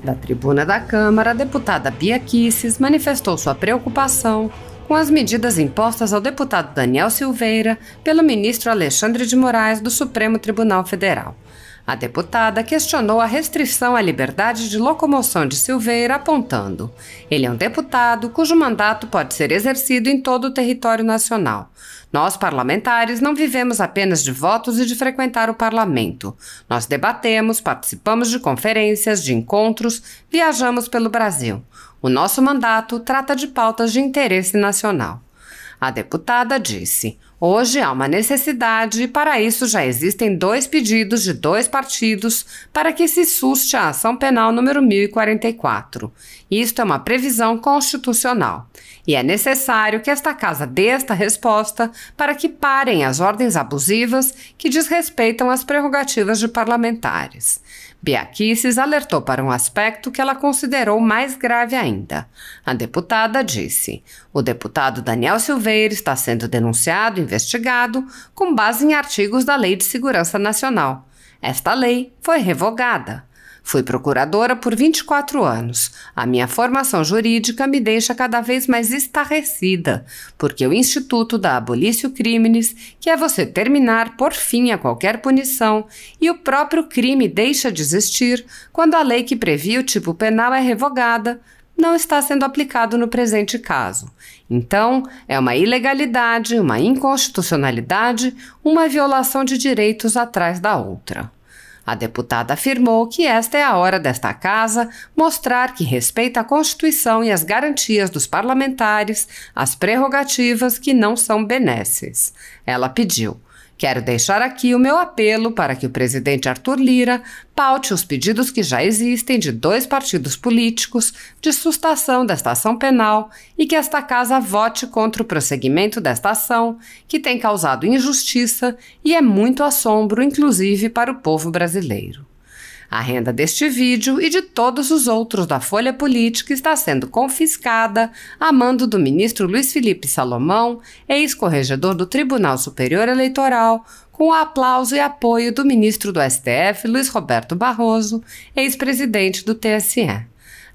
Da tribuna da Câmara, a deputada Bia Kicis manifestou sua preocupação com as medidas impostas ao deputado Daniel Silveira pelo ministro Alexandre de Moraes do Supremo Tribunal Federal. A deputada questionou a restrição à liberdade de locomoção de Silveira, apontando: ele é um deputado cujo mandato pode ser exercido em todo o território nacional. Nós, parlamentares, não vivemos apenas de votos e de frequentar o parlamento. Nós debatemos, participamos de conferências, de encontros, viajamos pelo Brasil. O nosso mandato trata de pautas de interesse nacional. A deputada disse: hoje há uma necessidade e para isso já existem 2 pedidos de 2 partidos para que se suste a ação penal número 1044. Isto é uma previsão constitucional. E é necessário que esta casa dê esta resposta para que parem as ordens abusivas que desrespeitam as prerrogativas de parlamentares. Bia Kicis alertou para um aspecto que ela considerou mais grave ainda. A deputada disse: o deputado Daniel Silveira está sendo denunciado e investigado com base em artigos da Lei de Segurança Nacional. Esta lei foi revogada. Fui procuradora por 24 anos. A minha formação jurídica me deixa cada vez mais estarrecida, porque o Instituto da Abolitio Criminis, que é você terminar por fim a qualquer punição, e o próprio crime deixa de existir quando a lei que previa o tipo penal é revogada, não está sendo aplicado no presente caso. Então, é uma ilegalidade, uma inconstitucionalidade, uma violação de direitos atrás da outra. A deputada afirmou que esta é a hora desta casa mostrar que respeita a Constituição e as garantias dos parlamentares, as prerrogativas que não são benesses. Ela pediu: quero deixar aqui o meu apelo para que o presidente Arthur Lira paute os pedidos que já existem de 2 partidos políticos de sustação desta ação penal e que esta casa vote contra o prosseguimento desta ação, que tem causado injustiça e é muito assombro, inclusive para o povo brasileiro. A renda deste vídeo e de todos os outros da Folha Política está sendo confiscada a mando do ministro Luiz Felipe Salomão, ex-corregedor do Tribunal Superior Eleitoral, com o aplauso e apoio do ministro do STF, Luiz Roberto Barroso, ex-presidente do TSE.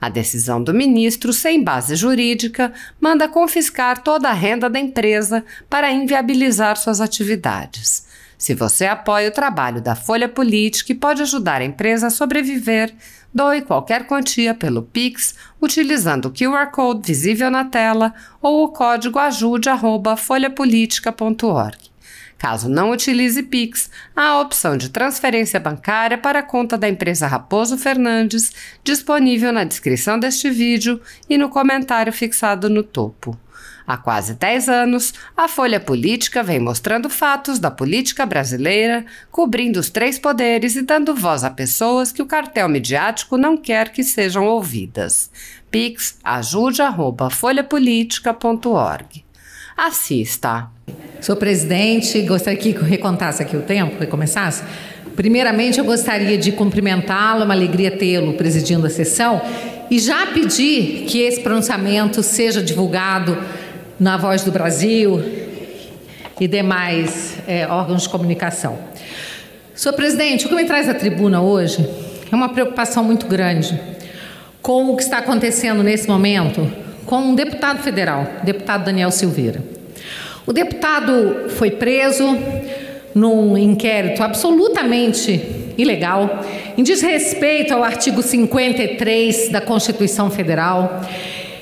A decisão do ministro, sem base jurídica, manda confiscar toda a renda da empresa para inviabilizar suas atividades. Se você apoia o trabalho da Folha Política e pode ajudar a empresa a sobreviver, doe qualquer quantia pelo Pix utilizando o QR Code visível na tela ou o código ajude@folhapolitica.org. Caso não utilize Pix, há a opção de transferência bancária para a conta da empresa Raposo Fernandes, disponível na descrição deste vídeo e no comentário fixado no topo. Há quase 10 anos, a Folha Política vem mostrando fatos da política brasileira, cobrindo os 3 poderes e dando voz a pessoas que o cartel midiático não quer que sejam ouvidas. Pix ajude@folhapolitica.org. Assista. Senhor presidente, gostaria que recontasse aqui o tempo, recomeçasse. Primeiramente, eu gostaria de cumprimentá-lo, é uma alegria tê-lo presidindo a sessão, e já pedir que esse pronunciamento seja divulgado na Voz do Brasil e demais órgãos de comunicação. Senhor presidente, o que me traz à tribuna hoje é uma preocupação muito grande com o que está acontecendo nesse momento com um deputado federal, o deputado Daniel Silveira. O deputado foi preso num inquérito absolutamente ilegal, em desrespeito ao artigo 53 da Constituição Federal.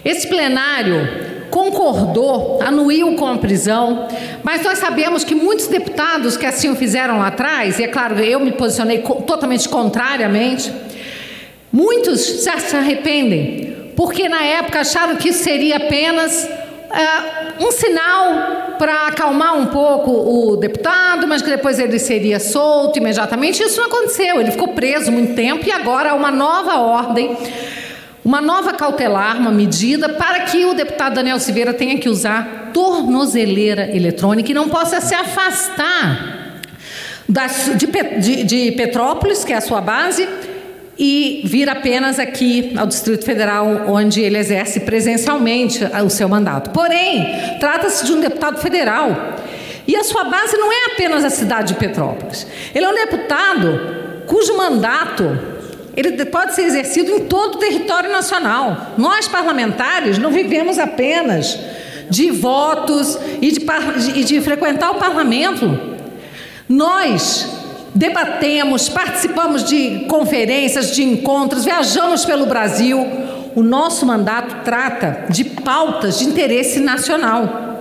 Esse plenário concordou, anuiu com a prisão, mas nós sabemos que muitos deputados que assim o fizeram lá atrás, e é claro, eu me posicionei totalmente contrariamente, muitos se arrependem, porque na época acharam que isso seria apenas um sinal para acalmar um pouco o deputado, mas que depois ele seria solto imediatamente. Isso não aconteceu, ele ficou preso muito tempo e agora há uma nova ordem, uma nova cautelar, uma medida para que o deputado Daniel Silveira tenha que usar tornozeleira eletrônica e não possa se afastar de Petrópolis, que é a sua base, e vir apenas aqui ao Distrito Federal, onde ele exerce presencialmente o seu mandato. Porém, trata-se de um deputado federal e a sua base não é apenas a cidade de Petrópolis. Ele é um deputado cujo mandato ele pode ser exercido em todo o território nacional. Nós, parlamentares, não vivemos apenas de votos e de frequentar o parlamento. Nós debatemos, participamos de conferências, de encontros, viajamos pelo Brasil. O nosso mandato trata de pautas de interesse nacional.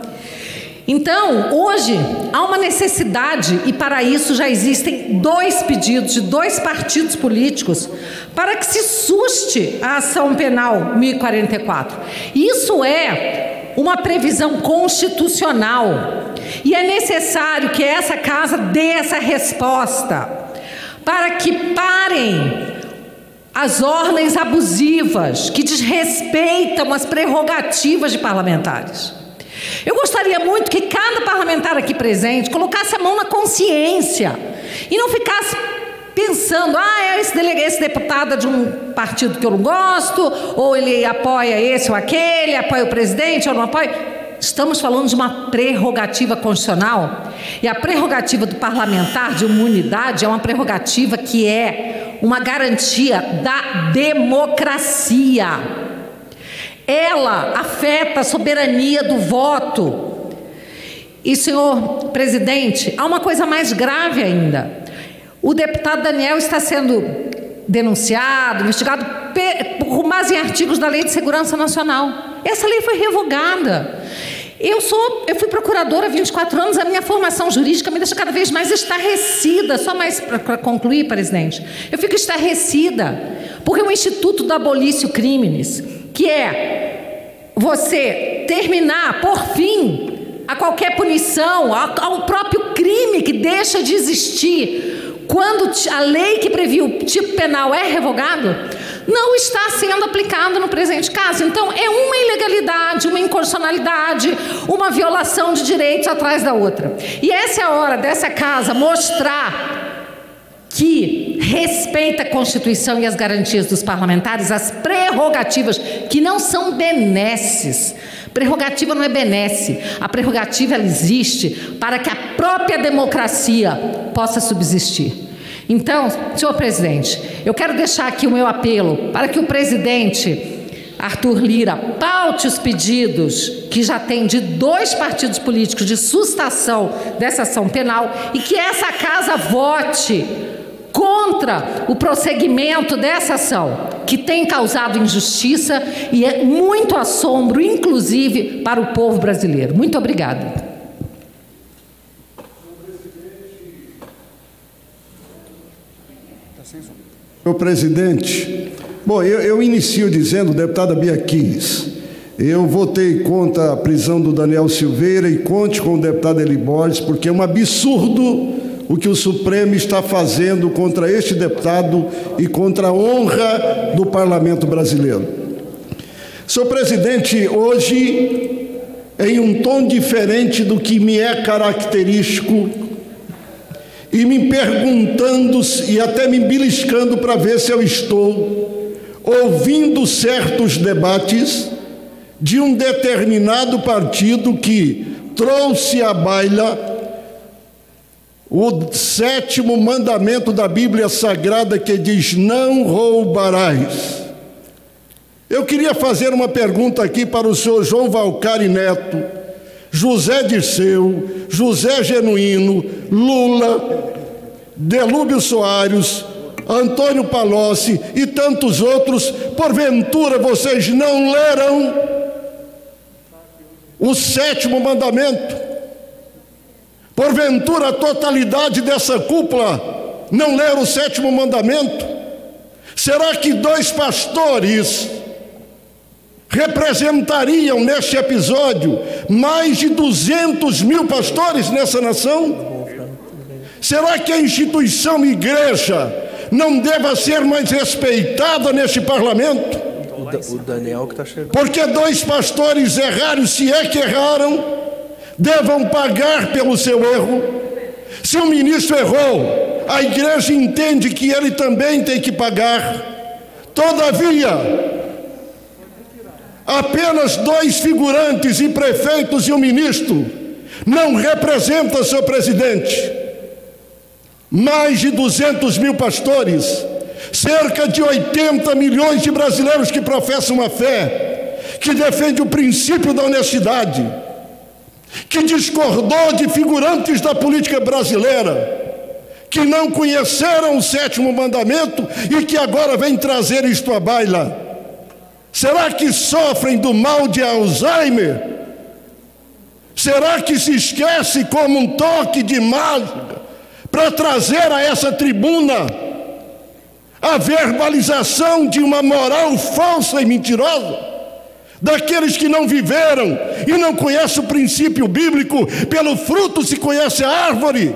Então, hoje, há uma necessidade, e para isso já existem 2 pedidos de 2 partidos políticos, para que se suste a ação penal 1044. Isso é uma previsão constitucional, e é necessário que essa casa dê essa resposta, para que parem as ordens abusivas, que desrespeitam as prerrogativas de parlamentares. Eu gostaria muito que cada parlamentar aqui presente colocasse a mão na consciência e não ficasse pensando, esse deputado é de um partido que eu não gosto, ou ele apoia esse ou aquele, apoia o presidente ou não apoia. Estamos falando de uma prerrogativa constitucional, e a prerrogativa do parlamentar de imunidade é uma prerrogativa que é uma garantia da democracia. Ela afeta a soberania do voto. E, senhor presidente, há uma coisa mais grave ainda. O deputado Daniel está sendo denunciado, investigado com base em artigos da Lei de Segurança Nacional. Essa lei foi revogada. Eu fui procuradora há 24 anos, a minha formação jurídica me deixa cada vez mais estarrecida. Só mais para concluir, presidente. Eu fico estarrecida, porque o Instituto da Abolitio Criminis, que é você terminar, por fim, a qualquer punição, ao próprio crime que deixa de existir, quando a lei que previa o tipo penal é revogado, não está sendo aplicado no presente caso. Então, é uma ilegalidade, uma inconstitucionalidade, uma violação de direitos atrás da outra. E essa é a hora dessa casa mostrar que respeita a Constituição e as garantias dos parlamentares, as prerrogativas, que não são benesses. Prerrogativa não é benesse. A prerrogativa, ela existe para que a própria democracia possa subsistir. Então, senhor presidente, eu quero deixar aqui o meu apelo para que o presidente Arthur Lira paute os pedidos que já tem de 2 partidos políticos de sustação dessa ação penal, e que essa casa vote contra o prosseguimento dessa ação, que tem causado injustiça e é muito assombro, inclusive para o povo brasileiro. Muito obrigada. Senhor presidente, bom, eu inicio dizendo, deputada Bia Kiss, eu votei contra a prisão do Daniel Silveira, e conte com o deputado Eli Borges, porque é um absurdo o que o Supremo está fazendo contra este deputado e contra a honra do parlamento brasileiro. Senhor presidente, hoje, em um tom diferente do que me é característico, e me perguntando e até me beliscando para ver se eu estou ouvindo certos debates de um determinado partido que trouxe à baila o 7º mandamento da Bíblia Sagrada, que diz: não roubarás. Eu queria fazer uma pergunta aqui para o senhor João Valcari Neto, José Dirceu, José Genuíno, Lula, Delúbio Soares, Antônio Palocci e tantos outros. Porventura vocês não leram o 7º mandamento? Porventura a totalidade dessa cúpula não leram o 7º mandamento? Será que 2 pastores representariam neste episódio mais de 200 mil pastores nessa nação? Será que a instituição igreja não deva ser mais respeitada neste parlamento? O Daniel que está chegando. Porque 2 pastores erraram, se é que erraram, devam pagar pelo seu erro. Se o ministro errou, a igreja entende que ele também tem que pagar. Todavia, apenas 2 figurantes, e prefeitos e o ministro, não representam, senhor presidente, mais de 200 mil pastores. cerca de 80 milhões de brasileiros que professam a fé, que defende o princípio da honestidade, que discordou de figurantes da política brasileira, que não conheceram o 7º mandamento e que agora vem trazer isto à baila. Será que sofrem do mal de Alzheimer? Será que se esquece como um toque de mágica para trazer a essa tribuna a verbalização de uma moral falsa e mentirosa? Daqueles que não viveram e não conhecem o princípio bíblico, pelo fruto se conhece a árvore.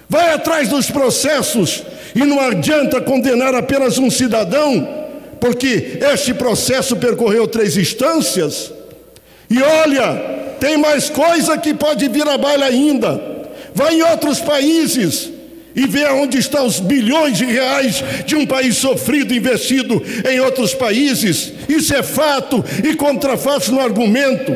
Vai atrás dos processos e não adianta condenar apenas um cidadão, porque este processo percorreu 3 instâncias. E olha, tem mais coisa que pode vir à baila ainda. Vai em outros países e vê onde estão os bilhões de reais de um país sofrido investido em outros países. Isso é fato e contra fatos no argumento.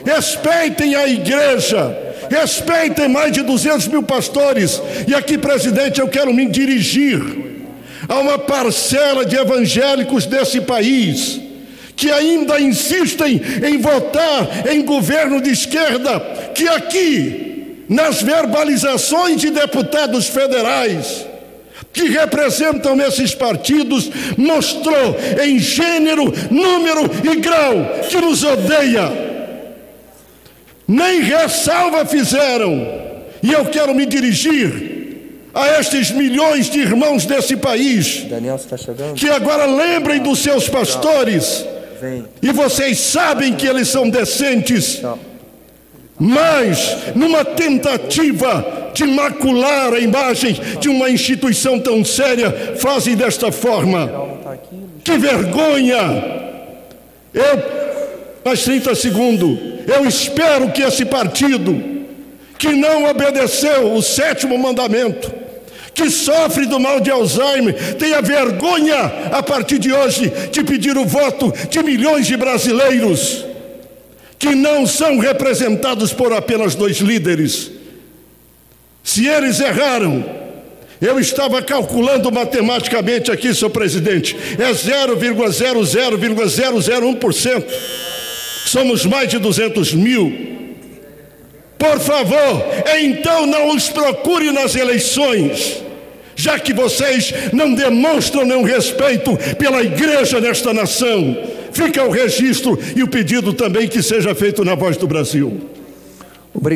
Respeitem a igreja, respeitem mais de 200 mil pastores. E aqui, presidente, eu quero me dirigir a uma parcela de evangélicos desse país que ainda insistem em votar em governo de esquerda, que aqui, nas verbalizações de deputados federais que representam esses partidos, mostrou em gênero, número e grau que nos odeia. Nem ressalva fizeram. E eu quero me dirigir a estes milhões de irmãos desse país, Daniel, você está chegando? Que agora lembrem dos seus pastores. Vem. E vocês sabem que eles são decentes. Mas, numa tentativa de macular a imagem de uma instituição tão séria, fazem desta forma. Que vergonha! Mais 30 segundos. Eu espero que esse partido, que não obedeceu o 7º mandamento, que sofre do mal de Alzheimer, tenha vergonha, a partir de hoje, de pedir o voto de milhões de brasileiros que não são representados por apenas 2 líderes. Se eles erraram, eu estava calculando matematicamente aqui, senhor presidente, é 0,00,001%. Somos mais de 200 mil. Por favor, então não os procure nas eleições, já que vocês não demonstram nenhum respeito pela igreja nesta nação. Fica o registro e o pedido também que seja feito na Voz do Brasil. Obrigado.